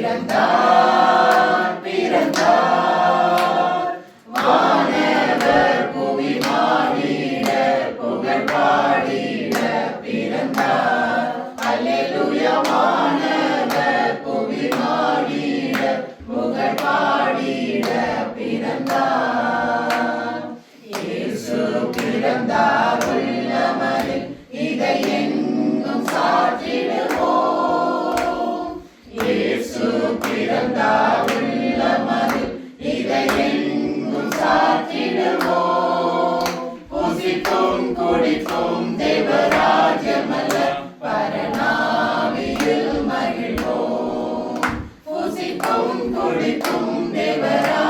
பிறந்தார் பிறந்தார் வானவர் புவி மானிட புகழ் பாடிட பிறந்தார். அல்லேலூயா. வானவர் புவி மானிட புகழ் பாடிட பிறந்தார். இயேசு பிறந்தார் உள்ளமதில் இதை எங்கும் சாற்றிடுவோம். இயேசு பிறந்தார் உள்ளமதில் இதை எங்கும் சாற்றிடுவோம். புசிப்போம் குடிப்போம் தேவராஜ்யமல்ல பரநாவியில் மகிழ்வோம். புசிப்போம் குடிப்போம் தேவராஜ்யம்